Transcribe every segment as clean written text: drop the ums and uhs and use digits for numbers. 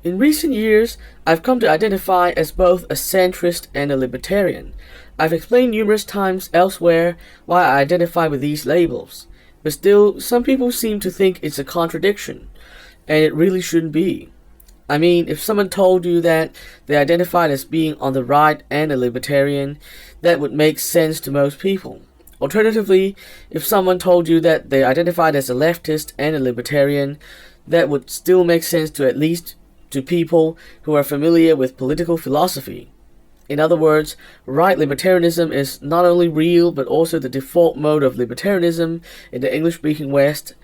In recent years, I've come to identify as both a centrist and a libertarian. I've explained numerous times elsewhere why I identify with these labels, but still, some people seem to think it's a contradiction, and it really shouldn't be. I mean, if someone told you that they identified as being on the right and a libertarian, that would make sense to most people. Alternatively, if someone told you that they identified as a leftist and a libertarian, that would still make sense to at least to people who are familiar with political philosophy. In other words, right libertarianism is not only real but also the default mode of libertarianism in the English-speaking West,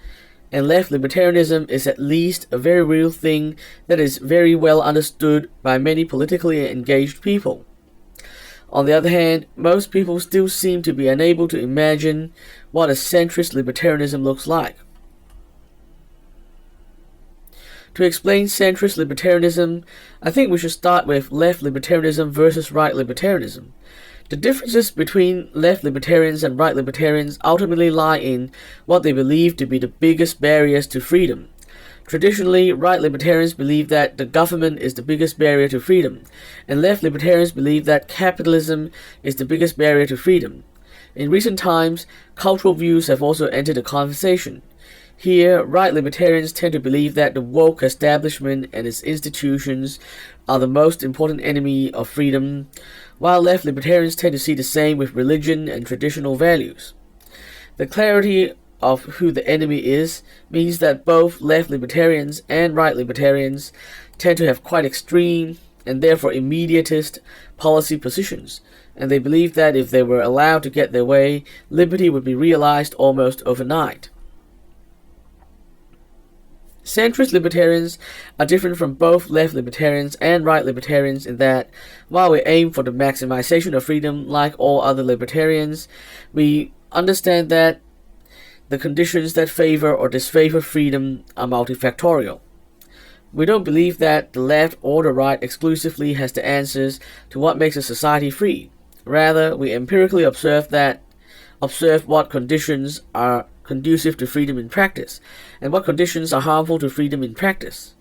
and left libertarianism is at least a very real thing that is very well understood by many politically engaged people. On the other hand, most people still seem to be unable to imagine what a centrist libertarianism looks like. To explain centrist libertarianism, I think we should start with left libertarianism versus right libertarianism. The differences between left libertarians and right libertarians ultimately lie in what they believe to be the biggest barriers to freedom. Traditionally, right libertarians believe that the government is the biggest barrier to freedom, and left libertarians believe that capitalism is the biggest barrier to freedom. In recent times, cultural views have also entered the conversation. Here, right libertarians tend to believe that the woke establishment and its institutions are the most important enemy of freedom, while left libertarians tend to see the same with religion and traditional values. The clarity of who the enemy is means that both left libertarians and right libertarians tend to have quite extreme and therefore immediatist policy positions, and they believe that if they were allowed to get their way, liberty would be realized almost overnight. Centrist libertarians are different from both left libertarians and right libertarians in that, while we aim for the maximization of freedom like all other libertarians, we understand that the conditions that favor or disfavor freedom are multifactorial. We don't believe that the left or the right exclusively has the answers to what makes a society free. Rather, we empirically observe what conditions are conducive to freedom in practice, and what conditions are harmful to freedom in practice.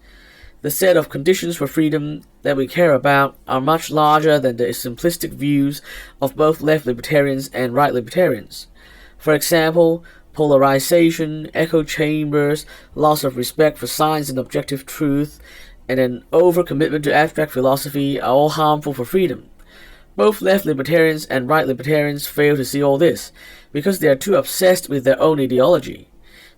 The set of conditions for freedom that we care about are much larger than the simplistic views of both left libertarians and right libertarians. For example, polarization, echo chambers, loss of respect for science and objective truth, and an overcommitment to abstract philosophy are all harmful for freedom. Both left libertarians and right libertarians fail to see all this, because they are too obsessed with their own ideology.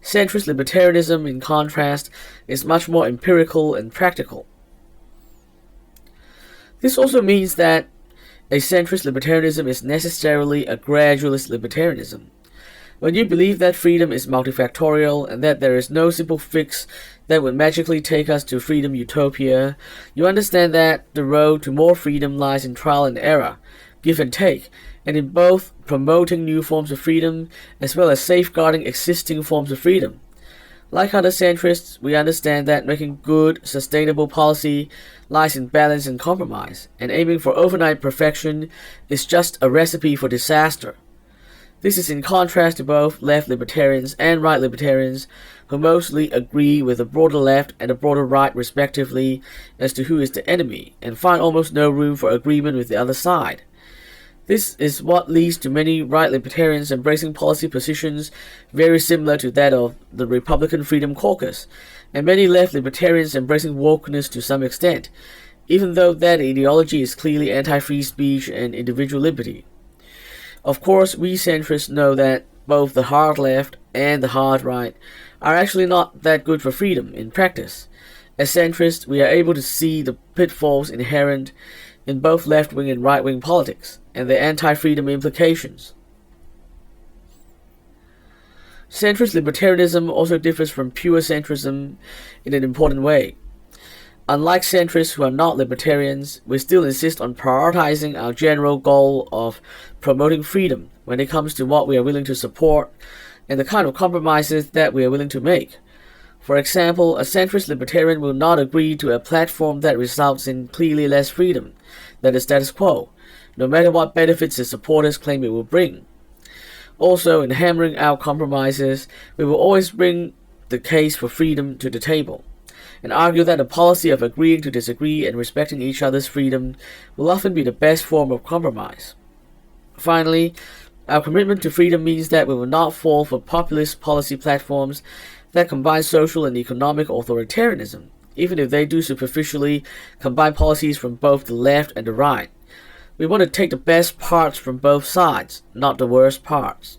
Centrist libertarianism, in contrast, is much more empirical and practical. This also means that a centrist libertarianism is necessarily a gradualist libertarianism. When you believe that freedom is multifactorial and that there is no simple fix that would magically take us to freedom utopia, you understand that the road to more freedom lies in trial and error, give and take, and in both promoting new forms of freedom as well as safeguarding existing forms of freedom. Like other centrists, we understand that making good, sustainable policy lies in balance and compromise, and aiming for overnight perfection is just a recipe for disaster. This is in contrast to both left libertarians and right libertarians, who mostly agree with the broader left and the broader right respectively as to who is the enemy, and find almost no room for agreement with the other side. This is what leads to many right libertarians embracing policy positions very similar to that of the Republican Freedom Caucus, and many left libertarians embracing wokeness to some extent, even though that ideology is clearly anti-free speech and individual liberty. Of course, we centrists know that both the hard left and the hard right are actually not that good for freedom in practice. As centrists, we are able to see the pitfalls inherent in both left-wing and right-wing politics, and their anti-freedom implications. Centrist libertarianism also differs from pure centrism in an important way. Unlike centrists who are not libertarians, we still insist on prioritizing our general goal of promoting freedom when it comes to what we are willing to support and the kind of compromises that we are willing to make. For example, a centrist libertarian will not agree to a platform that results in clearly less freedom than the status quo, no matter what benefits its supporters claim it will bring. Also, in hammering out compromises, we will always bring the case for freedom to the table. and argue that the policy of agreeing to disagree and respecting each other's freedom will often be the best form of compromise. Finally, our commitment to freedom means that we will not fall for populist policy platforms that combine social and economic authoritarianism, even if they do superficially combine policies from both the left and the right. We want to take the best parts from both sides, not the worst parts.